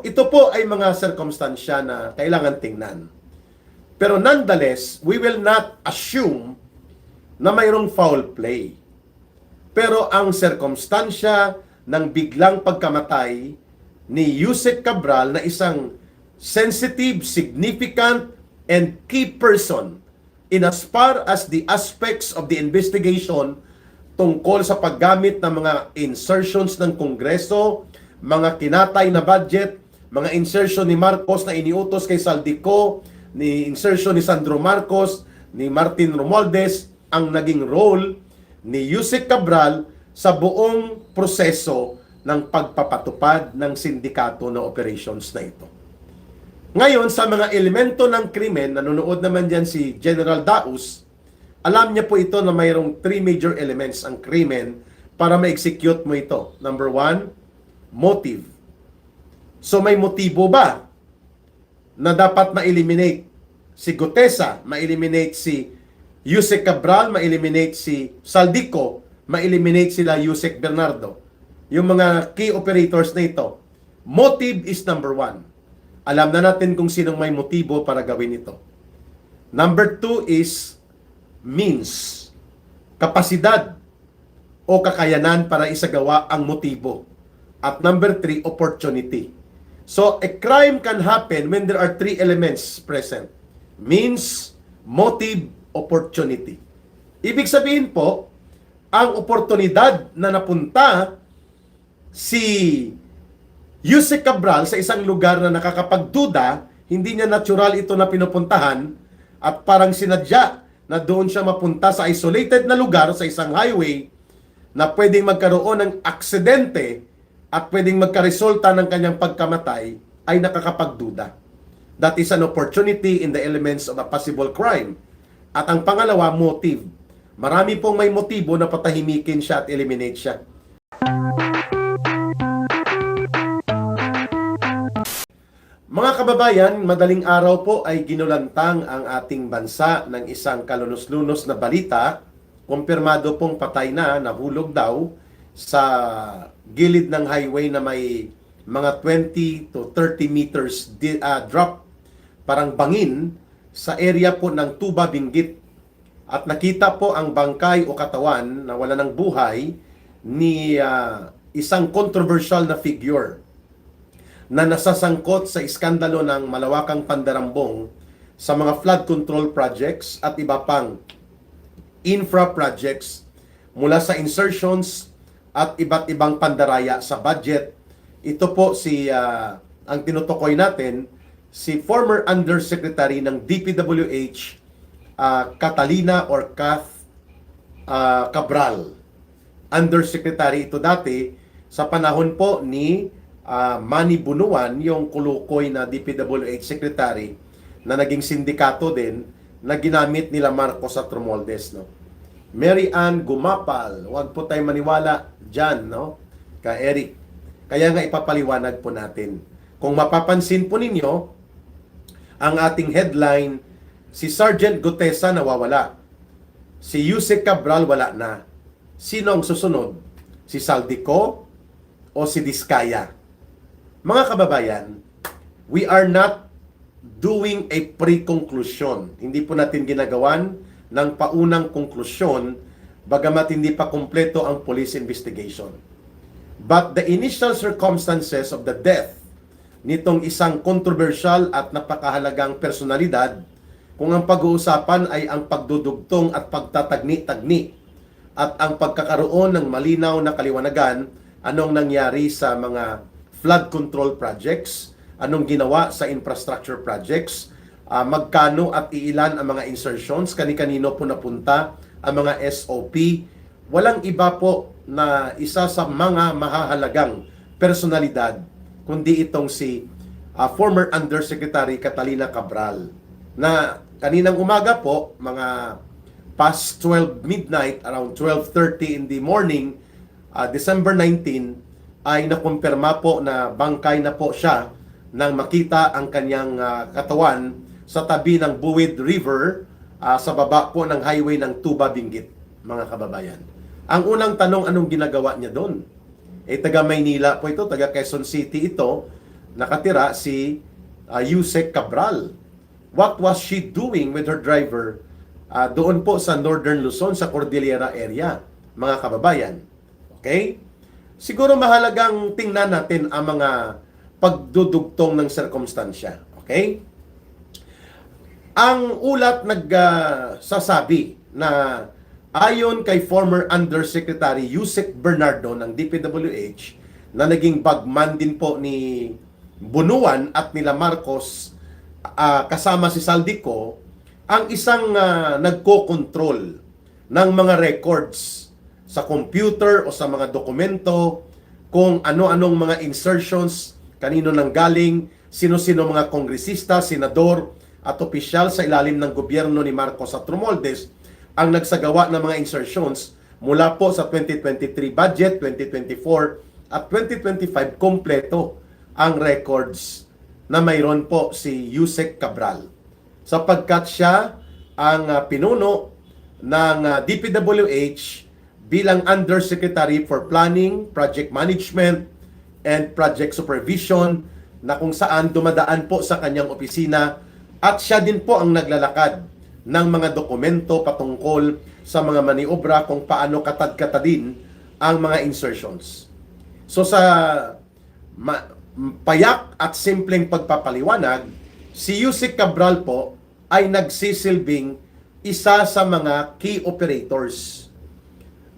So, ito po ay mga sirkumstansya na kailangan tingnan. Pero nonetheless, we will not assume na mayroong foul play. Pero ang sirkumstansya ng biglang pagkamatay ni Yusek Cabral na isang sensitive, significant, and key person in as far as the aspects of the investigation tungkol sa paggamit ng mga insertions ng Kongreso, mga kinatay na budget, mga insertion ni Marcos na iniutos kay Saldico, ni insertion ni Sandro Marcos, ni Martin Romualdez, ang naging role ni Yusek Cabral sa buong proseso ng pagpapatupad ng sindikato na operations na ito. Ngayon, sa mga elemento ng krimen, nanonood naman dyan si General Daus, alam niya po ito na mayroong 3 major elements ang krimen para ma-execute mo ito. Number 1, motive. So may motibo ba na dapat ma-eliminate si Gutesa, ma-eliminate si Yusek Cabral, ma-eliminate si Saldico, ma-eliminate sila Yusek Bernardo? Yung mga key operators na ito. Motive is number 1. Alam na natin kung sinong may motibo para gawin ito. Number 2 is means. Kapasidad o kakayanan para isagawa ang motibo. At number 3, opportunity. So, a crime can happen when there are 3 elements present. Means, motive, opportunity. Ibig sabihin po, ang oportunidad na napunta si Yusek Cabral sa isang lugar na nakakapagduda, hindi niya natural ito na pinupuntahan at parang sinadya na doon siya mapunta sa isolated na lugar sa isang highway na pwedeng magkaroon ng aksidente at pwedeng magkaresulta ng kanyang pagkamatay ay nakakapagduda. That is an opportunity in the elements of a possible crime. At ang pangalawa, motive. Marami pong may motibo na patahimikin siya at eliminate siya. Mga kababayan, madaling araw po ay ginulantang ang ating bansa ng isang kalunos-lunos na balita. Kumpirmado pong patay na, nahulog daw sa gilid ng highway na may mga 20 to 30 meters drop, parang bangin, sa area po ng Tuba, Benguet. At nakita po ang bangkay o katawan na wala ng buhay ni isang controversial na figure na nasasangkot sa iskandalo ng malawakang pandarambong sa mga flood control projects at iba pang infra projects mula sa insertions at iba't ibang pandaraya sa budget. Ito po ang tinutukoy natin, si former Undersecretary ng DPWH, Catalina or Kath Cabral. Undersecretary ito dati sa panahon po ni Manny Bunuan, yung kulukoy na DPWH Secretary na naging sindikato din na ginamit nila Marcos at Romualdez, no? Mary Ann Gumapal, huwag po tayo maniwala dyan, no? Ka Eric. Kaya nga ipapaliwanag po natin. Kung mapapansin po ninyo, ang ating headline, si Sergeant Gutesa nawawala. Si Yusek Cabral wala na. Sino ang susunod? Si Saldico o si Diskaya? Mga kababayan, we are not doing a pre-conclusion. Hindi po natin ginagawan ng paunang konklusyon bagamat hindi pa kumpleto ang police investigation. But the initial circumstances of the death nitong isang controversial at napakahalagang personalidad, kung ang pag-uusapan ay ang pagdudugtong at pagtatagni-tagni at ang pagkakaroon ng malinaw na kaliwanagan anong nangyari sa mga flood control projects, anong ginawa sa infrastructure projects, magkano at iilan ang mga insertions, kani-kanino po napunta ang mga SOP. Walang iba po na isa sa mga mahahalagang personalidad kundi itong si former Undersecretary Catalina Cabral na kaninang umaga po, mga past 12 midnight, around 12:30 in the morning, December 19, ay nakumpirma po na bangkay na po siya nang makita ang kanyang katawan sa tabi ng Buwid River sa baba po ng highway ng Tuba, Benguet, mga kababayan. Ang unang tanong, anong ginagawa niya doon? Taga Maynila po ito, taga Quezon City ito, nakatira si Yusek Cabral. What was she doing with her driver doon po sa Northern Luzon, sa Cordillera area, mga kababayan? Okay? Siguro mahalagang tingnan natin ang mga pagdudugtong ng sirkumstansya. Okay? Ang ulat nagsasabi na ayon kay former Undersecretary Yusek Bernardo ng DPWH na naging bagman din po ni Bunuan at nila Marcos kasama si Saldico, ang isang nagko-control ng mga records sa computer o sa mga dokumento, kung ano-anong mga insertions, kanino nang galing, sino-sino mga kongresista, senador at opisyal sa ilalim ng gobyerno ni Marcos at Romualdez ang nagsagawa ng mga insertions mula po sa 2023 budget, 2024 at 2025. Kompleto ang records na mayroon po si Yusek Cabral, sapagkat siya ang pinuno ng DPWH bilang Undersecretary for Planning, Project Management, and Project Supervision, na kung saan dumadaan po sa kanyang opisina at siya din po ang naglalakad ng mga dokumento patungkol sa mga maniobra kung paano katad-katadin ang mga insertions. So sa payak at simpleng pagpapaliwanag, si Yusek Cabral po ay nagsisilbing isa sa mga key operators.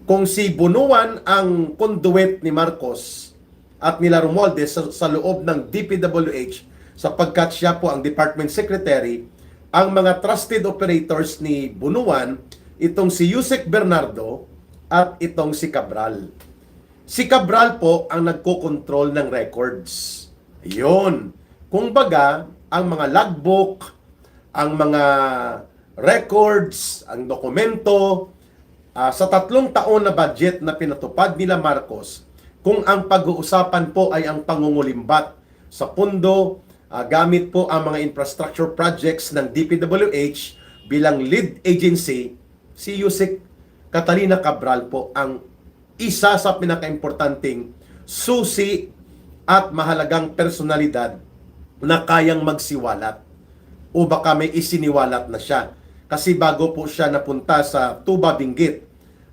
Kung si Bunuan ang conduit ni Marcos at nila Romualdez sa loob ng DPWH, sapagkat siya po ang Department Secretary, ang mga trusted operators ni Bunuan, itong si Yusek Bernardo at itong si Cabral. Si Cabral po ang nagko-control ng records. Ayun. Kung baga, ang mga logbook, ang mga records, ang dokumento, sa 3 taon na budget na pinatupad nila Marcos, kung ang pag-uusapan po ay ang pangungulimbat sa pundo, gamit po ang mga infrastructure projects ng DPWH bilang lead agency, si Yusek Catalina Cabral po ang isa sa pinakaimportanteng susi at mahalagang personalidad na kayang magsiwalat o baka may isiniwalat na siya. Kasi bago po siya napunta sa Tuba Benguet,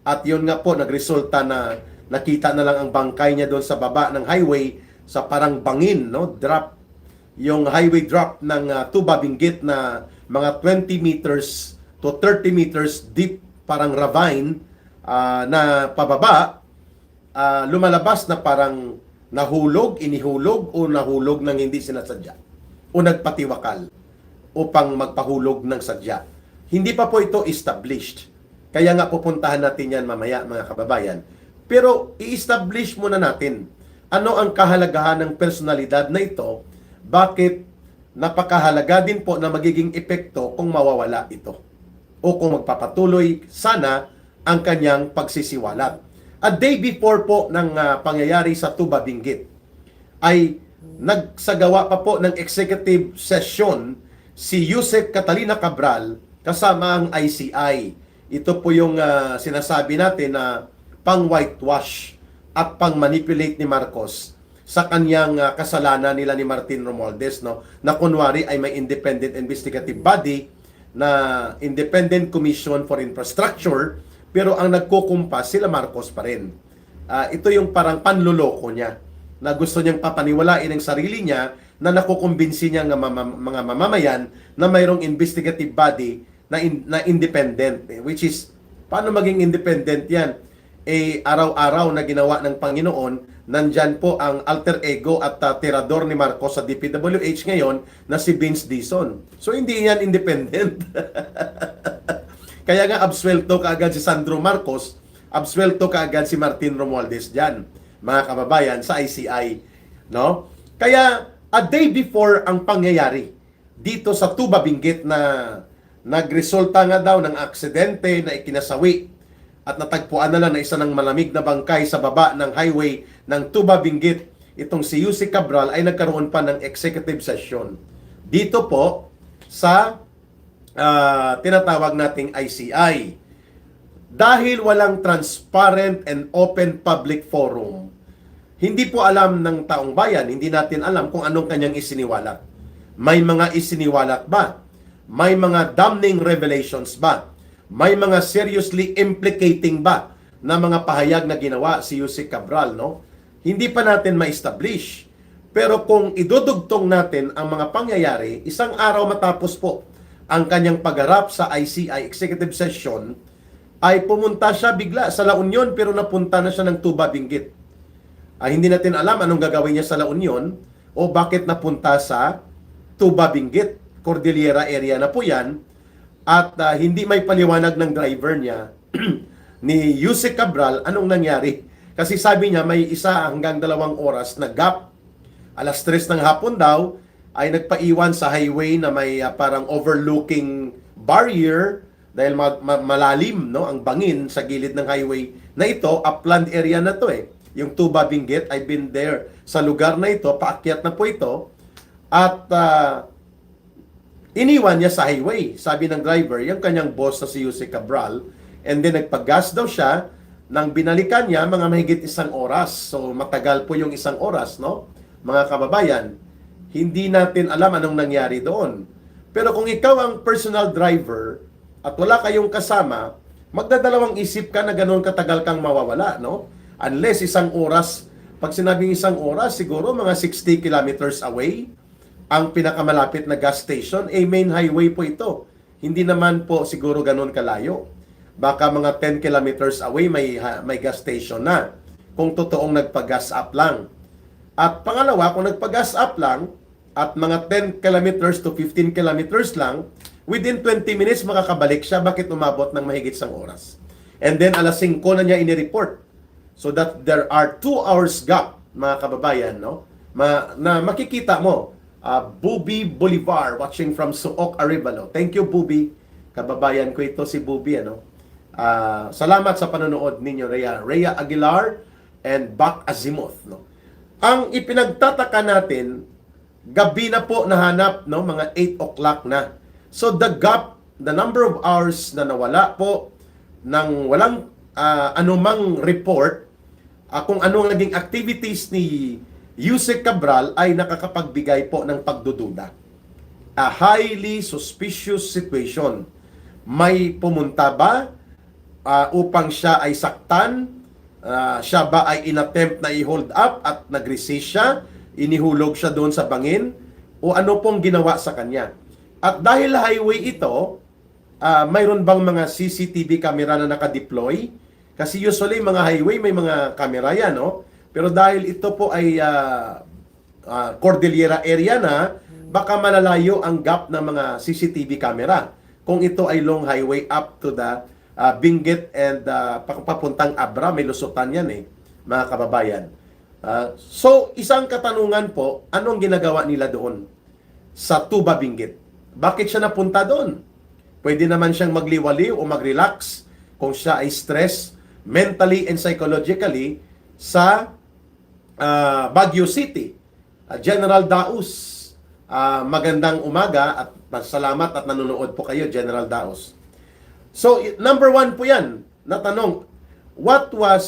at yun nga po nagresulta na nakita na lang ang bangkay niya doon sa baba ng highway sa parang bangin, no? Drop, yung highway drop ng Tuba Benguet na mga 20 meters to 30 meters deep, parang ravine na pababa, lumalabas na parang nahulog, inihulog o nahulog ng hindi sinasadya o nagpatiwakal upang magpahulog ng sadya. Hindi pa po ito established. Kaya nga pupuntahan natin yan mamaya, mga kababayan. Pero i-establish muna natin ano ang kahalagahan ng personalidad na ito, bakit napakahalaga din po na magiging epekto kung mawawala ito o kung magpapatuloy sana ang kanyang pagsisiwalat. A day before po ng pangyayari sa Tuba Benguet ay nagsagawa pa po ng executive session si Yusek Catalina Cabral kasama ang ICI. Ito po yung sinasabi natin na pang-whitewash at pang-manipulate ni Marcos sa kanyang kasalanan nila ni Martin Romualdez, no? Na kunwari ay may independent investigative body na Independent Commission for Infrastructure, pero ang nagkukumpas sila Marcos pa rin. Ito yung parang panluloko niya na gusto niyang papaniwalain ang sarili niya na nakukumbinsi niya ng mga mamamayan na mayroong investigative body na independent, which is, paano maging independent yan? Araw-araw na ginawa ng Panginoon, nandyan po ang alter ego at tirador ni Marcos sa DPWH ngayon na si Vince Dizon. So hindi yan independent. Kaya nga absuelto kaagad si Sandro Marcos, absuelto kaagad si Martin Romualdez dyan, mga kababayan, sa ICI. No? Kaya a day before ang pangyayari dito sa Tuba Benguet na nagresulta nga daw ng aksidente na ikinasawi at natagpuan na lang na isa ng malamig na bangkay sa baba ng highway ng Tuba Benguet, itong si Yusek Cabral ay nagkaroon pa ng executive session dito po sa tinatawag nating ICI. Dahil walang transparent and open public forum, Hindi po alam ng taong bayan, hindi natin alam kung anong kanyang isiniwalat. May mga isiniwalat ba? May mga damning revelations ba? May mga seriously implicating ba na mga pahayag na ginawa si Yusek Cabral, no? Hindi pa natin ma-establish. Pero kung idudugtong natin ang mga pangyayari, isang araw matapos po ang kanyang pagharap sa ICI Executive Session, ay pumunta siya bigla sa La Union pero napunta na siya ng Tuba Benguet. Hindi natin alam anong gagawin niya sa La Union o bakit napunta sa Tuba Benguet. Cordillera area na po yan. At hindi may paliwanag ng driver niya ni Yusek Cabral anong nangyari. Kasi sabi niya may 1 hanggang 2 oras na gap. Alas 3 ng hapon daw ay nagpaiwan sa highway na may parang overlooking barrier dahil malalim, no, ang bangin sa gilid ng highway na ito. Upland area na to yung Tuba Benguet. I've been there sa lugar na ito, paakyat na po ito. At iniwan niya sa highway. Sabi ng driver, yung kanyang boss na si Yusek Cabral, and then nagpag-gas daw siya. Nang binalikan niya, mga mahigit 1 oras. So matagal po yung 1 oras, no? Mga kababayan, hindi natin alam anong nangyari doon. Pero kung ikaw ang personal driver at wala kayong kasama, magdadalawang isip ka na ganoon katagal kang mawawala, no? Unless 1 oras, pag sinabing 1 oras, siguro mga 60 kilometers away ang pinakamalapit na gas station, main highway po ito. Hindi naman po siguro ganoon kalayo. Baka mga 10 kilometers away may gas station na kung totoong nagpa-gas up lang. At pangalawa, kung nagpa-gas up lang at mga 10 kilometers to 15 kilometers lang, within 20 minutes makakabalik siya. Bakit umabot ng mahigit 1 oras? And then alas 5 na niya inireport. So that there are 2 hours gap, mga kababayan, no? Na makikita mo. Bubi Bolivar watching from Suoc, Arevalo. Thank you, Bubi. Kababayan ko ito si Bubi, ano? Salamat sa panonood ninyo, Rhea Aguilar and Bak Azimuth, no? Ang ipinagtataka natin, gabi na po nahanap, no, mga 8 o'clock na. So the gap, the number of hours na nawala po ng walang anumang report kung anong naging activities ni Yusek Cabral ay nakakapagbigay po ng pagdududa. A highly suspicious situation. May pumunta ba upang siya ay saktan? Siya ba ay inattempt na i-hold up at nag-resist siya? Inihulog siya doon sa bangin? O ano pong ginawa sa kanya? At dahil highway ito, mayroon bang mga CCTV camera na nakadeploy? Kasi usually mga highway may mga camera yan, no? Pero dahil ito po ay Cordillera area na, baka malalayo ang gap ng mga CCTV camera. Kung ito ay long highway up to the Benguet and papuntang Abra, may lusutan yan mga kababayan. So, isang katanungan po, anong ginagawa nila doon sa Tuba Benguet? Bakit siya napunta doon? Pwede naman siyang magliwaliw o mag-relax kung siya ay stress mentally and psychologically sa Baguio City. General Daus, magandang umaga at salamat at nanonood po kayo, General Daus. So, number 1 po yan, na tanong, what was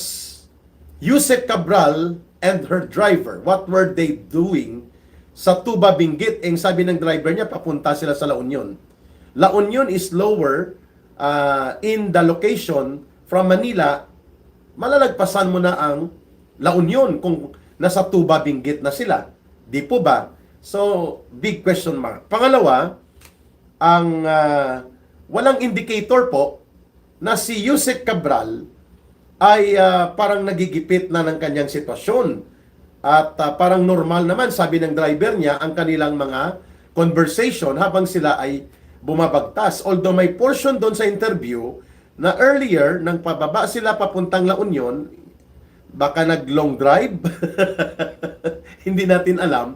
Yusek Cabral and her driver, what were they doing sa Tuba Benguet? Sabi ng driver niya, papunta sila sa La Union. La Union is lower in the location from Manila. Malalagpasan mo na ang La Union kung nasa Tuba Benguet na sila. Di po ba? So, big question mark. Pangalawa, ang walang indicator po na si Yusek Cabral ay parang nagigipit na ng kanyang sitwasyon. At parang normal naman, sabi ng driver niya, ang kanilang mga conversation habang sila ay bumabagtas. Although may portion doon sa interview na earlier, nang pababa sila papuntang La Union, baka nag-long drive, hindi natin alam,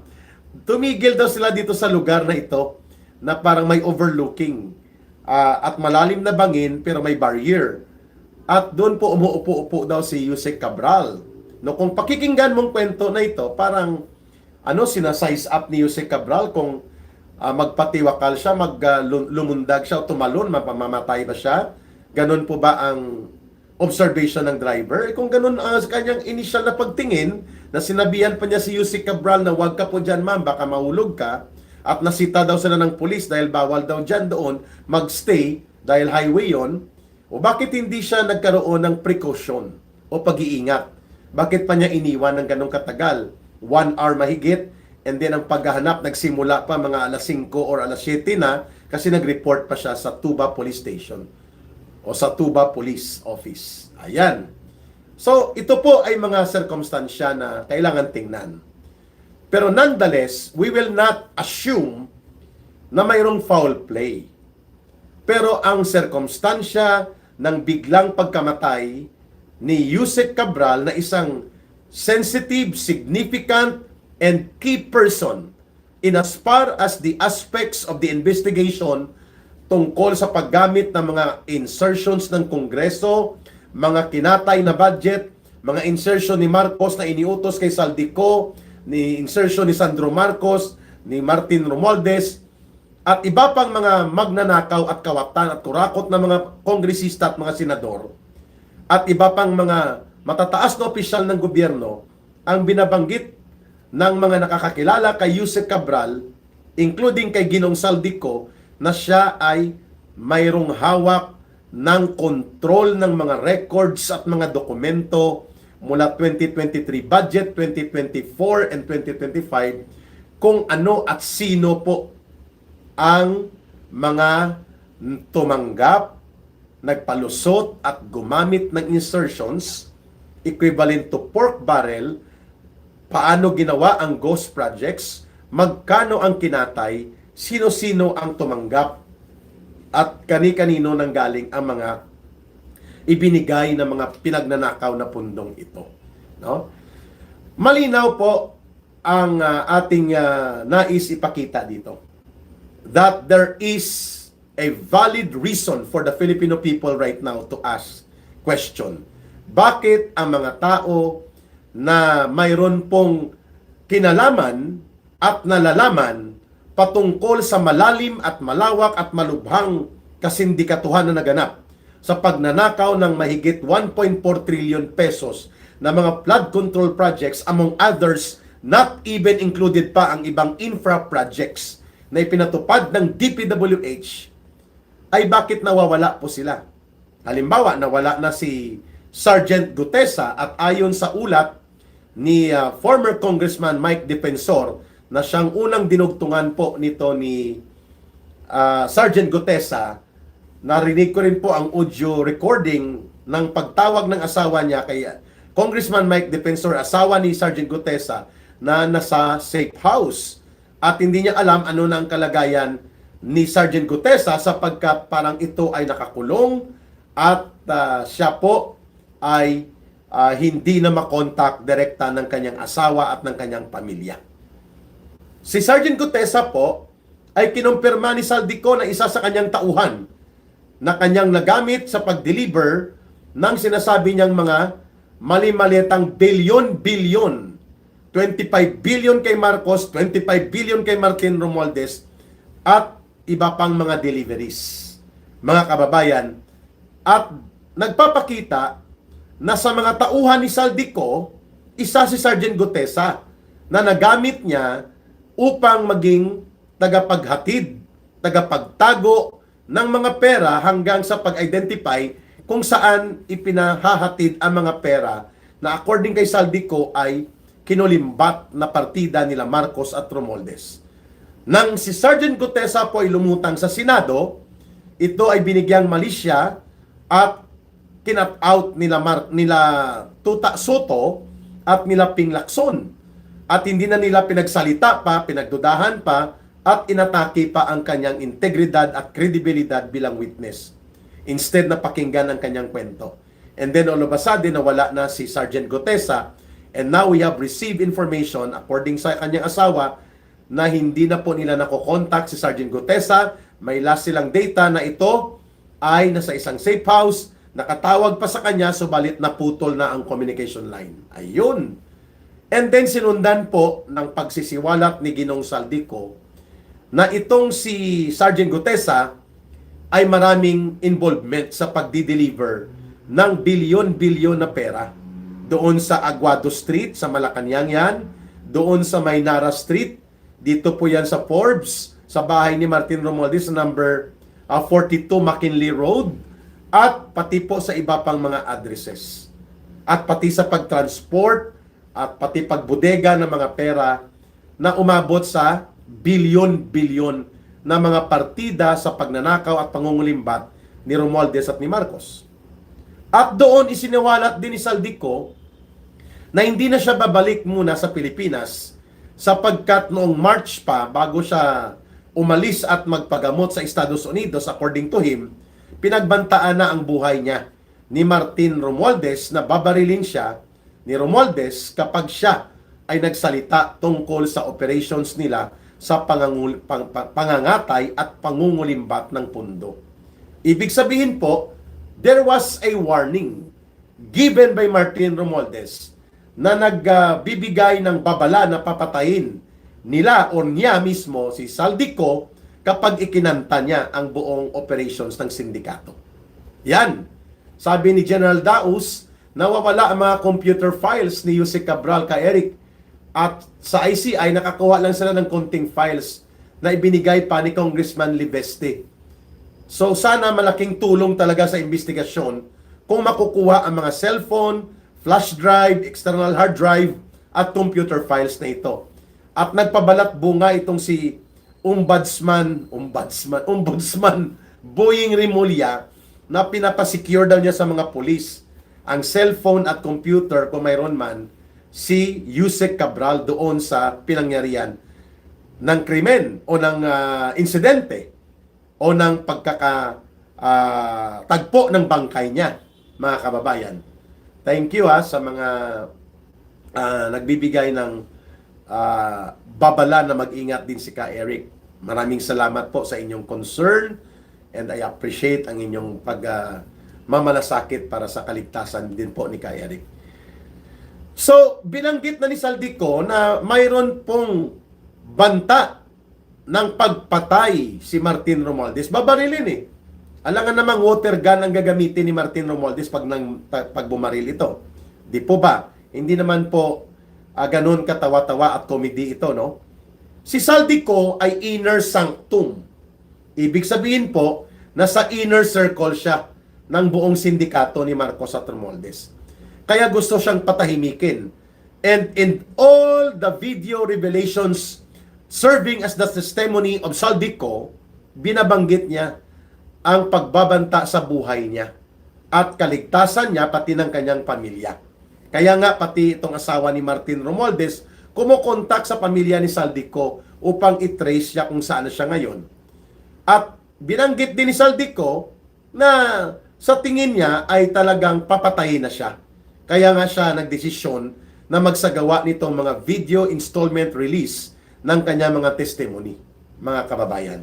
tumigil daw sila dito sa lugar na ito na parang may overlooking at malalim na bangin pero may barrier. At doon po umuupo-upo daw si Yusek Cabral. No, kung pakikinggan mong kwento na ito, parang sinasize up ni Yusek Cabral kung magpatiwakal siya, lumundag siya, tumalon, mamamatay ba siya? Ganon po ba ang observation ng driver? Kung ganon ang kanyang initial na pagtingin, na sinabihan pa niya si Yusek Cabral na wag ka po dyan ma'am, baka mahulog ka, at nasita daw sila ng pulis dahil bawal daw dyan doon magstay dahil highway yon. O bakit hindi siya nagkaroon ng precaution o pag-iingat? Bakit pa niya iniwan ng ganong katagal? 1 hour mahigit, and then ang paghahanap nagsimula pa mga alas 5 or alas 7 na kasi nag-report pa siya sa Tuba Police Station o sa Tuba Police Office. Ayan. So, ito po ay mga circumstansya na kailangan tingnan. Pero nonetheless, we will not assume na mayroong foul play. Pero ang circumstansya ng biglang pagkamatay ni Yusek Cabral na isang sensitive, significant, and key person in as far as the aspects of the investigation tungkol sa paggamit ng mga insertions ng Kongreso, mga kinatay na budget, mga insertion ni Marcos na iniutos kay Saldico, ni insertion ni Sandro Marcos, ni Martin Romualdez, at iba pang mga magnanakaw at kawatan at kurakot na mga kongresista at mga senador, at iba pang mga matataas na opisyal ng gobyerno ang binabanggit ng mga nakakakilala kay Yusek Cabral, including kay Ginong Saldico, na siya ay mayroong hawak ng control ng mga records at mga dokumento mula 2023 budget, 2024, and 2025 kung ano at sino po ang mga tumanggap, nagpalusot at gumamit ng insertions equivalent to pork barrel, paano ginawa ang ghost projects, magkano ang kinatay, sino-sino ang tumanggap, at kani-kanino nanggaling ang mga ibinigay na mga pinagnanakaw na pundong ito. No? Malinaw po ang ating nais ipakita dito. That there is a valid reason for the Filipino people right now to ask question. Bakit ang mga tao na mayroon pong kinalaman at nalalaman patungkol sa malalim at malawak at malubhang kasindikatuhan na naganap sa pagnanakaw ng mahigit 1.4 trillion pesos na mga flood control projects, among others, not even included pa ang ibang infra projects na ipinatupad ng DPWH, ay bakit nawawala po sila? Halimbawa, nawala na si Sergeant Gutesa, at ayon sa ulat ni former Congressman Mike Defensor na siyang unang dinugtungan po nito ni Sergeant Gutesa, narinig ko rin po ang audio recording ng pagtawag ng asawa niya kay Congressman Mike Defensor, asawa ni Sergeant Gutesa, na nasa safe house. At hindi niya alam ano na ang kalagayan ni Sergeant Gutesa sapagkat parang ito ay nakakulong at siya po ay hindi na makontak direkta ng kanyang asawa at ng kanyang pamilya. Si Sergeant Gutesa po ay kinumpirma ni Saldico na isa sa kanyang tauhan na kanyang nagamit sa pag-deliver ng sinasabi niyang mga mali-malitang bilyon-bilyon. 25 billion kay Marcos, 25 billion kay Martin Romualdez, at iba pang mga deliveries. Mga kababayan, at nagpapakita na sa mga tauhan ni Saldico, isa si Sergeant Gutesa na nagamit niya upang maging tagapaghatid, tagapagtago ng mga pera hanggang sa pag-identify kung saan ipinahahatid ang mga pera na according kay Saldico ay kinulimbat na partida nila Marcos at Romualdez. Nang si Sergeant Gutesa po ay lumutang sa Senado, ito ay binigyang mali siya at kinat out nila Tuta Soto at nila Ping Lacson. At hindi na nila pinagsalita pa, pinagdudahan pa, at inatake pa ang kanyang integridad at kredibilidad bilang witness. Instead na pakinggan ang kanyang kwento. And then all of a sudden, nawala na si Sergeant Gutesa. And now we have received information, according sa kanyang asawa, na hindi na po nila nakokontak si Sergeant Gutesa. May last silang data na ito ay nasa isang safe house, nakatawag pa sa kanya, subalit naputol na ang communication line. Ayun. And then sinundan po ng pagsisiwalat ni Ginong Saldico na itong si Sergeant Gutesa ay maraming involvement sa pagdi-deliver ng bilyon-bilyon na pera. doon sa Aguado Street, sa Malacanang yan, doon sa Maynara Street, dito po yan sa Forbes, sa bahay ni Martin Romualdez, number 42 McKinley Road, at pati po sa iba pang mga addresses. At pati sa pagtransport, at pati pagbodega ng mga pera na umabot sa bilyon-bilyon na mga partida sa pagnanakaw at pangungulimbat ni Romualdez at ni Marcos. At doon isiniwalat din ni Saldico na hindi na siya babalik muna sa Pilipinas sapagkat noong March pa, bago siya umalis at magpagamot sa Estados Unidos, according to him, pinagbantaan na ang buhay niya ni Martin Romualdez na babarilin siya ni Romualdez kapag siya ay nagsalita tungkol sa operations nila sa pangangatay at pangungulimbat ng pundo. Ibig sabihin po, there was a warning given by Martin Romualdez na nagbibigay ng babala na papatayin nila o niya mismo si Saldico kapag ikinanta niya ang buong operations ng sindikato. Yan. Sabi ni General Daus, nawawala ang mga computer files ni Yusek Cabral kay Eric at sa ICI nakakuha lang sila ng konting files na ibinigay pa ni Congressman Libeste. So sana malaking tulong talaga sa investigasyon kung makukuha ang mga cellphone, flash drive, external hard drive at computer files na ito. At nagpabalat bunga itong si Ombudsman Boying Rimulya na pinapasecure daw niya sa mga pulis ang cellphone at computer kung mayroon man si Yusek Cabral doon sa pinangyarihan ng krimen o ng insidente o ng tagpo ng bangkay niya, mga kababayan. Thank you sa mga nagbibigay ng babala na mag-ingat din si Ka Eric. Maraming salamat po sa inyong concern and I appreciate ang inyong mamalasakit para sa kaligtasan din po ni Ka Eric. So, binanggit na ni Saldico na mayroon pong banta ng pagpatay si Martin Romualdez. Babarilin eh. Alangan namang water gun ang gagamitin ni Martin Romualdez pag bumaril ito. Di po ba? Hindi naman po ganun katawa-tawa at komedi ito, no? Si Saldico ay inner sanctum. Ibig sabihin po, nasa inner circle siya ng buong sindikato ni Marcos at Romualdez. Kaya gusto siyang patahimikin. And in all the video revelations serving as the testimony of Saldico, binabanggit niya ang pagbabanta sa buhay niya at kaligtasan niya pati ng kanyang pamilya. Kaya nga pati itong asawa ni Martin Romualdez kumukontak sa pamilya ni Saldico upang i-trace siya kung saan siya ngayon. At binanggit din ni Saldico na sa tingin niya ay talagang papatayin na siya. Kaya nga siya nagdesisyon na magsagawa nitong mga video installment release ng kanya mga testimony, mga kababayan.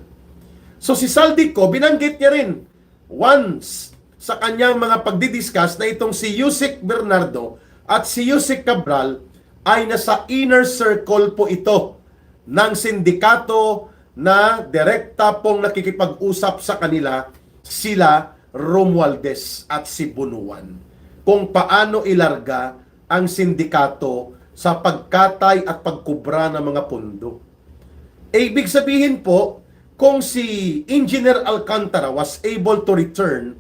So si Saldico, binanggit niya rin once sa kanyang mga pagdidiscuss na itong si Yusek Bernardo at si Yusek Cabral ay nasa inner circle po ito ng sindikato na direkta pong nakikipag-usap sa kanila sila Romualdez at si Bunuan kung paano ilarga ang sindikato sa pagkatay at pagkubra ng mga pundo. Ibig sabihin po, kung si Engineer Alcantara was able to return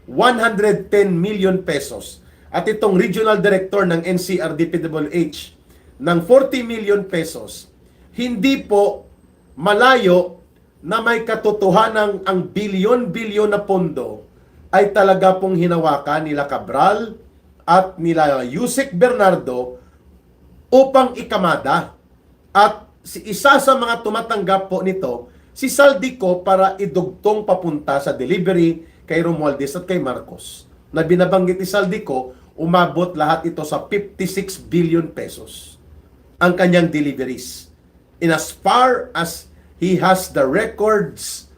110 million pesos at itong regional director ng NCR-DPWH ng 40 million pesos, hindi po malayo na may katotohanan ang bilyon-bilyon na pondo ay talaga pong hinawakan nila Cabral at nila Yusek Bernardo upang ikamada. At isa sa mga tumatanggap po nito, si Saldico para idugtong papunta sa delivery kay Romualdez at kay Marcos. Na binabanggit ni Saldico, umabot lahat ito sa 56 billion pesos ang kanyang deliveries. In as far as he has the records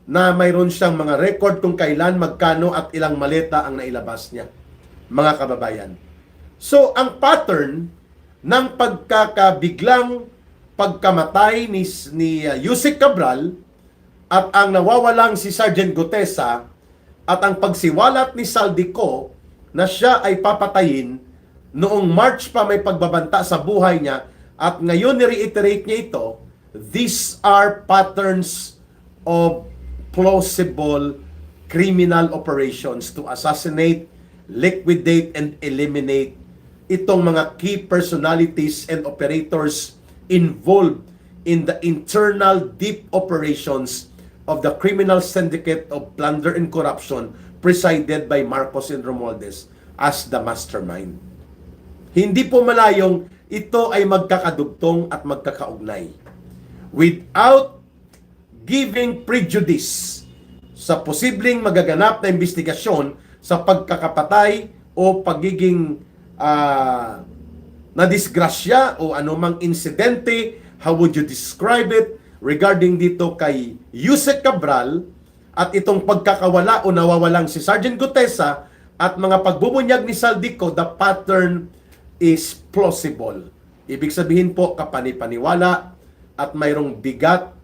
na mayroon siyang mga record kung kailan, magkano at ilang maleta ang nailabas niya, mga kababayan. So, ang pattern ng pagkakabiglang pagkamatay ni Yusek Cabral at ang nawawalang si Sergeant Gutesa at ang pagsiwalat ni Saldico na siya ay papatayin Noong March pa may pagbabanta sa buhay niya at ngayon ni-reiterate niya ito, these are patterns of plausible criminal operations to assassinate, liquidate, and eliminate itong mga key personalities and operators involved in the internal deep operations of the criminal syndicate of plunder and corruption presided by Marcos and Romualdez as the mastermind. Hindi po malayong ito ay magkakadugtong at magkakaugnay. Without giving prejudice sa posibleng magaganap na investigasyon sa pagkakapatay o pagiging nadisgrasya o anumang insidente, how would you describe it regarding dito kay Yusek Cabral at itong pagkakawala o nawawalang si Sergeant Gutesa at mga pagbubunyag ni Saldico, the pattern is plausible. Ibig sabihin po, kapanipaniwala at mayroong bigat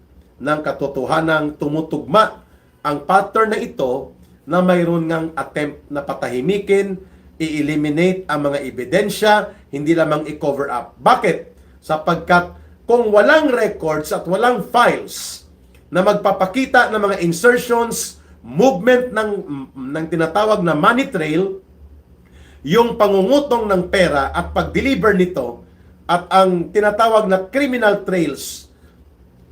ng katotohanang tumutugma ang pattern na ito na mayroon ngang attempt na patahimikin, i-eliminate ang mga ebidensya, hindi lamang i-cover up. Bakit? Sapagkat kung walang records at walang files na magpapakita ng mga insertions, movement ng tinatawag na money trail, yung pangungutong ng pera at pag-deliver nito at ang tinatawag na criminal trails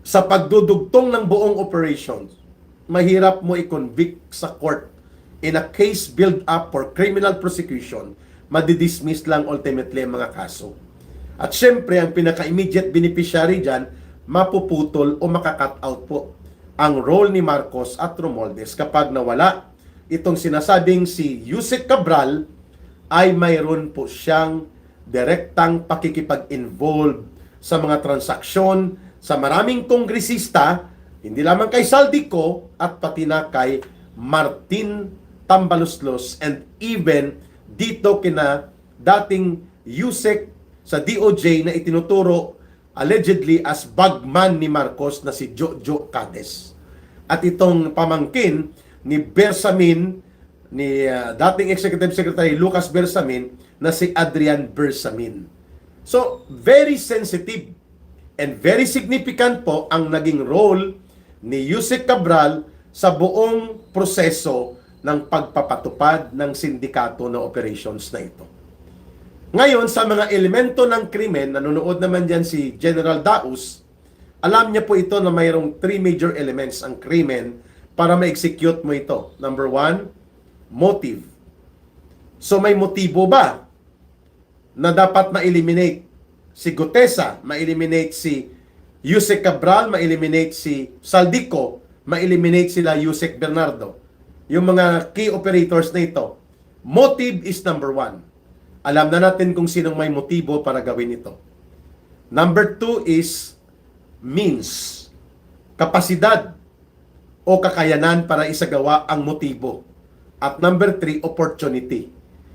sa pagdudugtong ng buong operations, mahirap mo i-convict sa court in a case build up for criminal prosecution, madidismiss lang ultimately ang mga kaso. At syempre, ang pinaka-immediate beneficiary dyan, mapuputol o makakat out po ang role ni Marcos at Romualdez kapag nawala itong sinasabing si Yusek Cabral ay mayroon po siyang direktang pakikipag-involve sa mga transaksyon sa maraming kongresista, hindi lamang kay Saldico at pati na kay Martin Tambaloslos and even dito kina dating Yusek sa DOJ na itinuturo allegedly as bagman ni Marcos na si Jojo Cades. At itong pamangkin ni Bersamin, ni dating Executive Secretary Lucas Bersamin na si Adrian Bersamin. So, very sensitive and very significant po ang naging role ni Yusek Cabral sa buong proseso ng pagpapatupad ng sindikato na operations na ito. Ngayon, sa mga elemento ng krimen, nanonood naman dyan si General Daus, alam niya po ito na mayroong 3 major elements ang krimen para ma-execute mo ito. Number 1, motive. So may motibo ba na dapat ma-eliminate si Gutesa, ma-eliminate si Yusek Cabral, ma-eliminate si Saldico, ma-eliminate sila Yusek Bernardo. Yung mga key operators na ito. Motive is number 1. Alam na natin kung sinong may motibo para gawin ito. Number 2 is means. Kapasidad o kakayanan para isagawa ang motibo. At number 3, opportunity.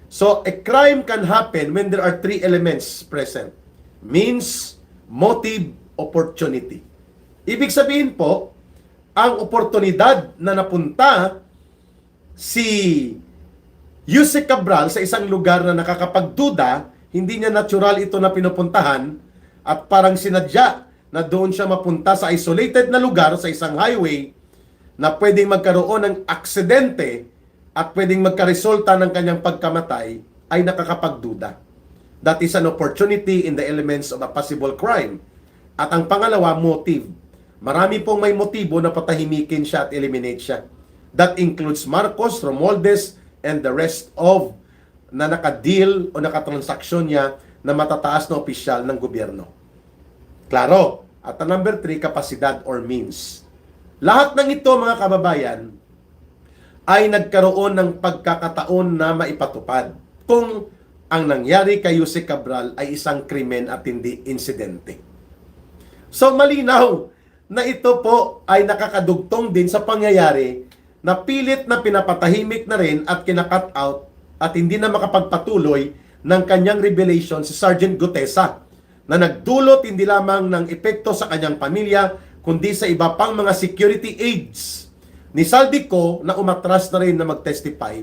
So, a crime can happen when there are 3 elements present. Means, motive, opportunity. Ibig sabihin po, ang oportunidad na napunta si Yusek Cabral sa isang lugar na nakakapagduda, hindi niya natural ito na pinupuntahan at parang sinadya na doon siya mapunta sa isolated na lugar, sa isang highway na pwedeng magkaroon ng aksidente at pwedeng magkaresulta ng kanyang pagkamatay, ay nakakapagduda. That is an opportunity in the elements of a possible crime. At ang pangalawa, motive. Marami pong may motibo na patahimikin siya at eliminate siya. That includes Marcos, Romualdez, and the rest of na nakadeal o nakatransaksyon niya na matataas na opisyal ng gobyerno. Klaro. At ang number 3, kapasidad or means. Lahat ng ito, mga kababayan, ay nagkaroon ng pagkakataon na maipatupad kung ang nangyari kay Yusek Cabral ay isang krimen at hindi insidente. So malinaw na ito po ay nakakadugtong din sa pangyayari na pilit na pinapatahimik na rin at kinakat out at hindi na makapagpatuloy ng kanyang revelation si Sergeant Gutesa na nagdulot hindi lamang ng epekto sa kanyang pamilya kundi sa iba pang mga security aides ni Saldico na umatras na rin na mag-testify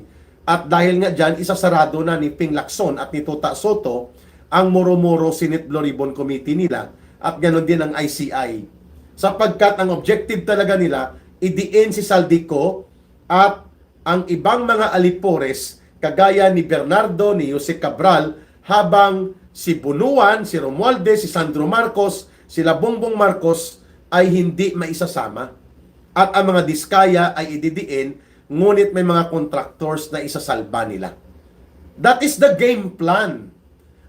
At dahil nga dyan, isasarado na ni Ping Lacson at ni Tuta Soto ang Moro-Moro Senate Blue Ribbon Committee nila at ganoon din ang ICI. Sapagkat ang objective talaga nila, idiin si Saldico at ang ibang mga alipores kagaya ni Bernardo, ni Jose Cabral, habang si Bunuan, si Romualdez, si Sandro Marcos, sila Bongbong Marcos ay hindi maisasama. At ang mga diskaya ay ididiin, ngunit may mga contractors na isasalba nila. That is the game plan.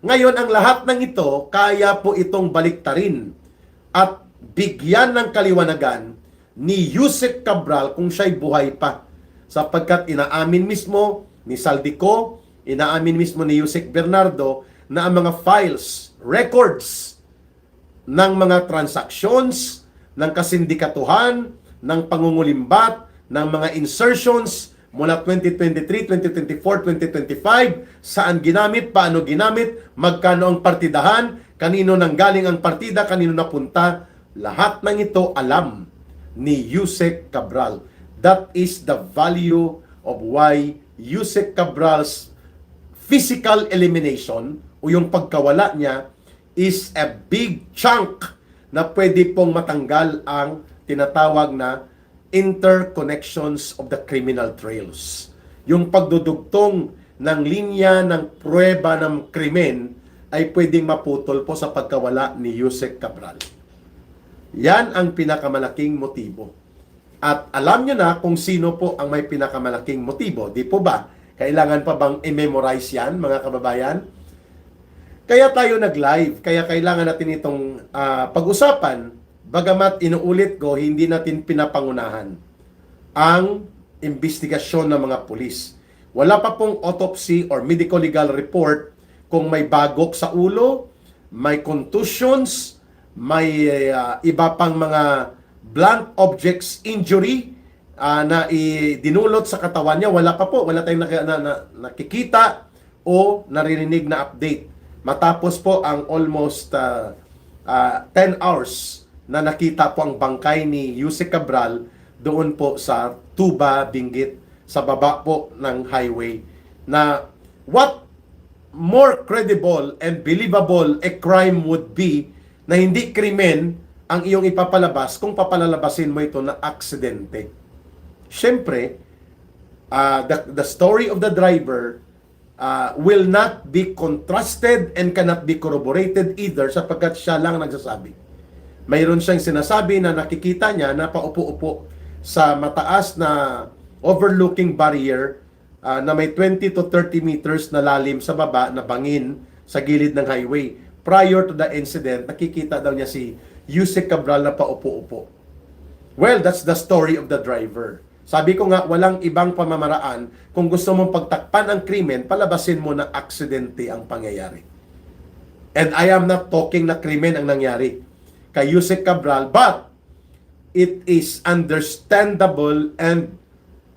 Ngayon, ang lahat ng ito, kaya po itong baliktarin at bigyan ng kaliwanagan ni Yusek Cabral kung siya'y buhay pa. Sapagkat inaamin mismo ni Saldico, inaamin mismo ni Yusek Bernardo na ang mga files, records ng mga transactions, ng kasindikatuhan, ng pangungulimbat, ng mga insertions mula 2023, 2024, 2025, saan ginamit, paano ginamit, magkano ang partidahan, kanino nanggaling ang partida, kanino napunta, lahat ng ito alam ni Yusek Cabral. That is the value of why Yusek Cabral's physical elimination o yung pagkawala niya is a big chunk na pwede pong matanggal ang tinatawag na interconnections of the criminal trails. Yung pagdudugtong ng linya ng pruweba ng krimen ay pwedeng maputol po sa pagkawala ni Yusek Cabral. Yan ang pinakamalaking motibo. At alam nyo na kung sino po ang may pinakamalaking motibo. Di po ba? Kailangan pa bang i-memorize yan, mga kababayan? Kaya tayo nag-live. Kaya kailangan natin itong pag-usapan. Bagamat inuulit ko, hindi natin pinapangunahan ang investigasyon ng mga pulis. Wala pa pong autopsy or medico-legal report kung may bagok sa ulo, may contusions, may iba pang mga blunt objects injury na dinulot sa katawan niya. Wala pa po. Wala tayong nakikita o naririnig na update. Matapos po ang almost 10 hours na nakita po ang bangkay ni Yusek Cabral doon po sa Tuba, Benguet, sa baba po ng highway. Na what more credible and believable a crime would be na hindi krimen ang iyong ipapalabas kung papalalabasin mo ito na aksidente. Siyempre, the story of the driver will not be contrasted and cannot be corroborated either sapagkat siya lang nagsasabi. Mayroon siyang sinasabi na nakikita niya na paupo-upo sa mataas na overlooking barrier na may 20 to 30 meters na lalim sa baba na bangin sa gilid ng highway. Prior to the incident, nakikita daw niya si Yusek Cabral na paupo-upo. Well, that's the story of the driver. Sabi ko nga, walang ibang pamamaraan. Kung gusto mong pagtakpan ang krimen, palabasin mo na aksidente ang pangyayari. And I am not talking na krimen ang nangyari kay Yusek Cabral, but it is understandable and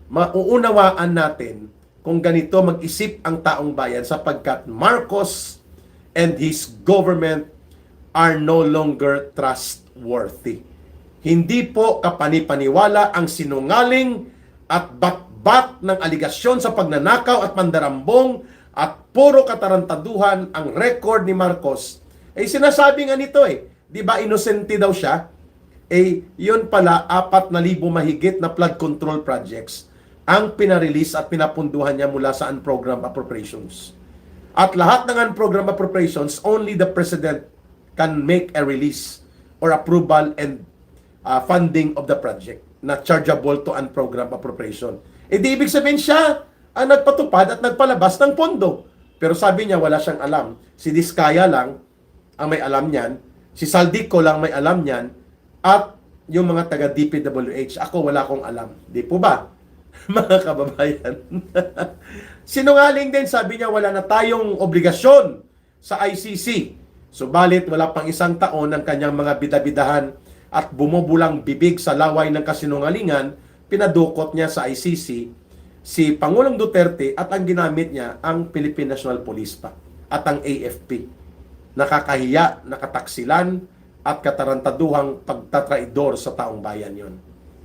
mauunawaan natin kung ganito mag-isip ang taong bayan sapagkat Marcos and his government are no longer trustworthy. Hindi po kapanipaniwala ang sinungaling at batbat ng aligasyon sa pagnanakaw at mandarambong at puro katarantaduhan ang record ni Marcos. Eh sinasabi nga nito di ba inosente daw siya? Yun pala 4,000 mahigit na flood control projects ang pinarelease at pinapunduhan niya mula sa unprogrammed appropriations. At lahat ng unprogrammed appropriations, only the President can make a release or approval and funding of the project na chargeable to unprogrammed appropriation. Di ibig sabihin siya ang nagpatupad at nagpalabas ng pondo. Pero sabi niya wala siyang alam. Si Diskaya lang ang may alam niyan. Si Saldico lang may alam niyan. At yung mga taga DPWH, ako wala akong alam. Di po ba? Mga kababayan. Sinungaling din, sabi niya wala na tayong obligasyon sa ICC. Subalit wala pang isang taon ng kanyang mga bidabidahan at bumubulang bibig sa laway ng kasinungalingan, pinadukot niya sa ICC si Pangulong Duterte at ang ginamit niya ang Philippine National Police pa at ang AFP. Nakakahiya, nakataksilan at katarantaduhang pagtatraidor sa taong bayan yon.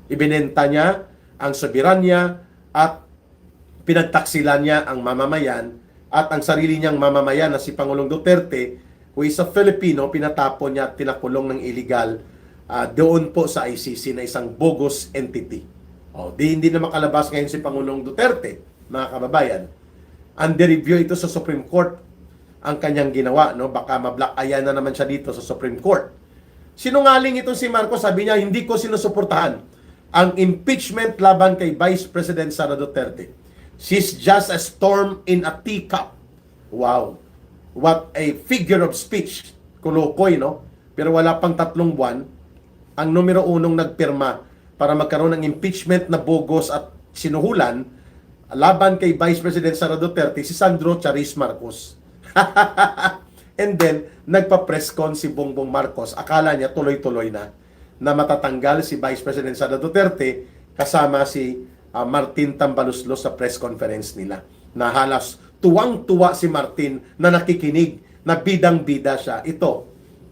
Ibinenta niya ang soberanya at pinagtaksilan niya ang mamamayan at ang sarili niyang mamamayan na si Pangulong Duterte, who is a Filipino, pinatapon niya at tinakulong ng illegal doon po sa ICC na isang bogus entity. Hindi na makalabas ngayon si Pangulong Duterte, mga kababayan. Under review ito sa Supreme Court ang kanyang ginawa, no? Baka ma-black ayan na naman siya dito sa Supreme Court. Sinungaling itong si Marcos, sabi niya, hindi ko sinusuportahan ang impeachment laban kay Vice President Sara Duterte. She's just a storm in a teacup. Wow. What a figure of speech. Kulukoy, no? Pero wala pang 3 buwan, ang numero 1 nagpirma para magkaroon ng impeachment na bogus at sinuhulan laban kay Vice President Sara Duterte, si Sandro Charis Marcos. And then, nagpa-press con si Bongbong Marcos. Akala niya tuloy-tuloy na matatanggal si Vice President Sara Duterte kasama si Martin Tambaluslos sa press conference nila. Na halos tuwang-tuwa si Martin na nakikinig, na bidang-bida siya. Ito,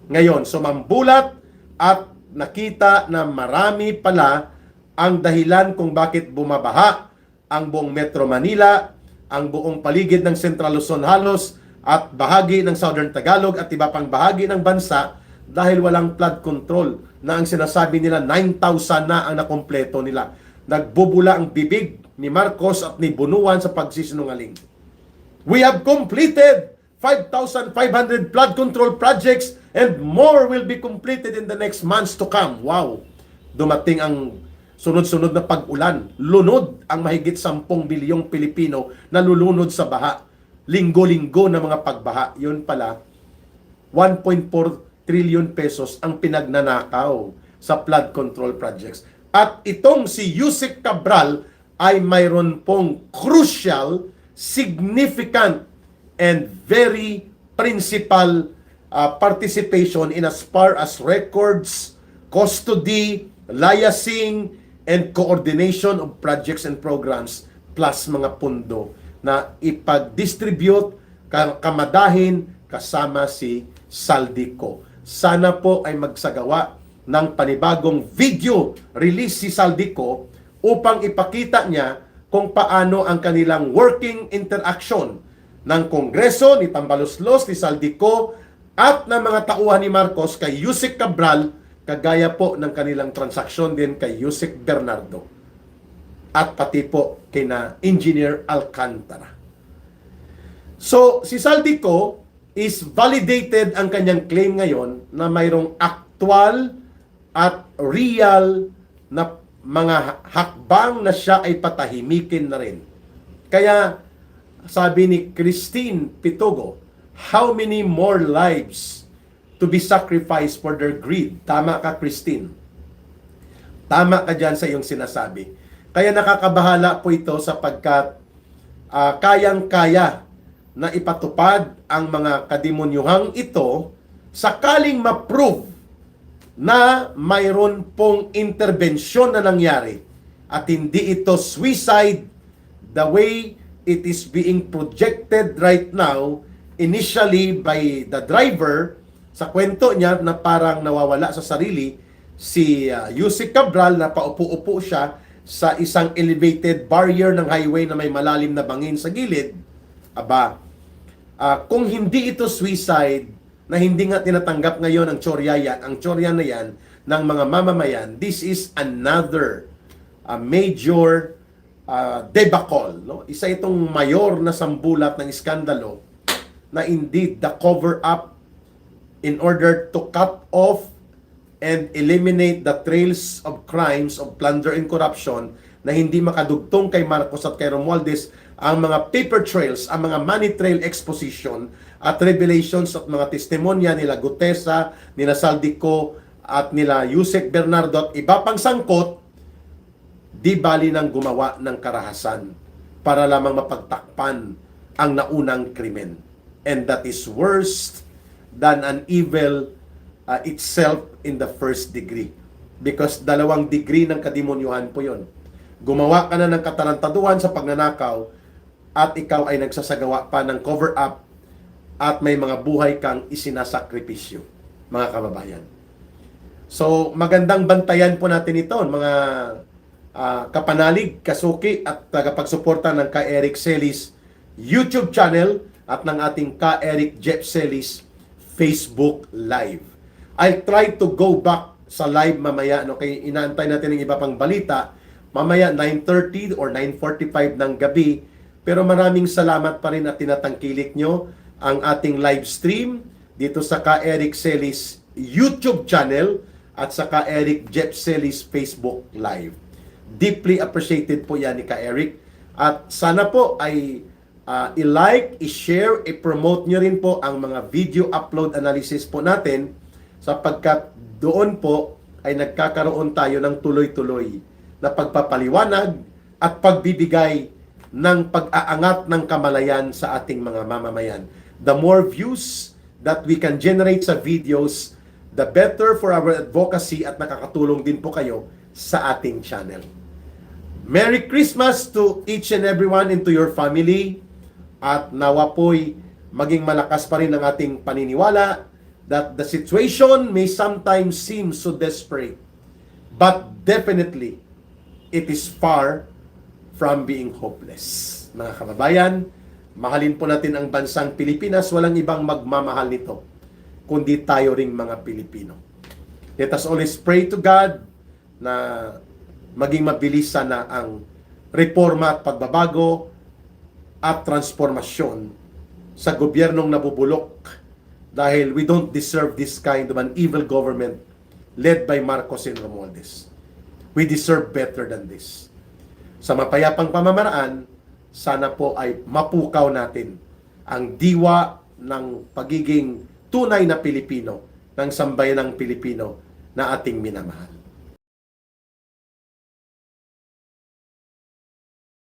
ngayon, sumambulat at nakita na marami pala ang dahilan kung bakit bumabaha ang buong Metro Manila, ang buong paligid ng Central Luzon halos, at bahagi ng Southern Tagalog at iba pang bahagi ng bansa dahil walang flood control na ang sinasabi nila 9,000 na ang nakompleto nila. Nagbubula ang bibig ni Marcos at ni Bunuan sa pagsisinungaling. We have completed 5,500 flood control projects and more will be completed in the next months to come. Wow! Dumating ang sunod-sunod na pag-ulan. Lunod ang mahigit 10 bilyong Pilipino na lulunod sa baha. Linggo-linggo na mga pagbaha. Yun pala, 1.4 trillion pesos ang pinagnanakaw sa flood control projects. At itong si Yusek Cabral ay mayroon pong crucial, significant, and very principal participation in as far as records, custody, liaising, and coordination of projects and programs plus mga pundo na ipag-distribute, kamadahin kasama si Saldico. Sana po ay magsagawa ng panibagong video release si Saldico upang ipakita niya kung paano ang kanilang working interaction ng Kongreso, ni Tambaluslos, ni Saldico, at ng mga tauhan ni Marcos kay Yusek Cabral, kagaya po ng kanilang transaksyon din kay Yusek Bernardo at pati po kina Engineer Alcantara. So, si Saldico is validated ang kanyang claim ngayon na mayroong actual at real na mga hakbang na siya ay patahimikin na rin. Kaya, sabi ni Christine Pitogo, how many more lives to be sacrificed for their greed? Tama ka, Christine. Tama ka dyan sa iyong sinasabi. Kaya nakakabahala po ito sapagkat kayang-kaya na ipatupad ang mga kademonyuhang ito sakaling ma-prove na mayroon pong intervensyon na nangyari at hindi ito suicide the way it is being projected right now initially by the driver sa kwento niya na parang nawawala sa sarili si Yusek Cabral na paupo-upo siya sa isang elevated barrier ng highway na may malalim na bangin sa gilid. Kung hindi ito suicide na hindi nga tinatanggap ngayon ang tsorya na yan ng mga mamamayan, this is another major debacle. No? Isa itong mayor na sambulat ng iskandalo na indeed the cover-up in order to cut off and eliminate the trails of crimes of plunder and corruption na hindi makadugtong kay Marcos at kay Romualdez ang mga paper trails, ang mga money trail exposition at revelations at mga testimonya nila Gutesa, nila Saldico at nila Yusek Bernardo at iba pang sangkot, di bali nang gumawa ng karahasan para lamang mapagtakpan ang naunang krimen. And that is worse than an evil itself in the first degree. Because 2 degree ng kademonyuhan po yon. Gumawa ka na ng katarantaduhan sa pagnanakaw at ikaw ay nagsasagawa pa ng cover-up at may mga buhay kang isinasakripisyo, mga kababayan. So, magandang bantayan po natin ito, mga kapanalig, kasuki at tagapagsuporta ng Ka Eric Celis YouTube channel at ng ating Ka Eric Jeff Celis Facebook Live. I'll try to go back sa live mamaya, no, kaya inaantay natin ng iba pang balita mamaya 9:30 or 9:45 ng gabi. Pero maraming salamat pa rin at tinatangkilik nyo ang ating live stream dito sa Ka Eric Celis YouTube channel at sa Ka Eric Jeff Celis Facebook Live. Deeply appreciated po yan ni Ka Eric. At sana po ay i-like, i-share, i-promote nyo rin po ang mga video upload analysis po natin sapagkat doon po ay nagkakaroon tayo ng tuloy-tuloy na pagpapaliwanag at pagbibigay ng pag-aangat ng kamalayan sa ating mga mamamayan. The more views that we can generate sa videos, the better for our advocacy at nakakatulong din po kayo sa ating channel. Merry Christmas to each and everyone and to your family. At nawa po'y maging malakas pa rin ang ating paniniwala that the situation may sometimes seem so desperate, but definitely, it is far from being hopeless. Mga kababayan, mahalin po natin ang bansang Pilipinas. Walang ibang magmamahal nito, kundi tayo ring mga Pilipino. Let us always pray to God na maging mabilis sana ang reforma at pagbabago at transformasyon sa gobyernong nabubulok dahil we don't deserve this kind of an evil government led by Marcos and Romualdez. We deserve better than this. Sa mapayapang pamamaraan, sana po ay mapukaw natin ang diwa ng pagiging tunay na Pilipino, ng sambayanang Pilipino na ating minamahal.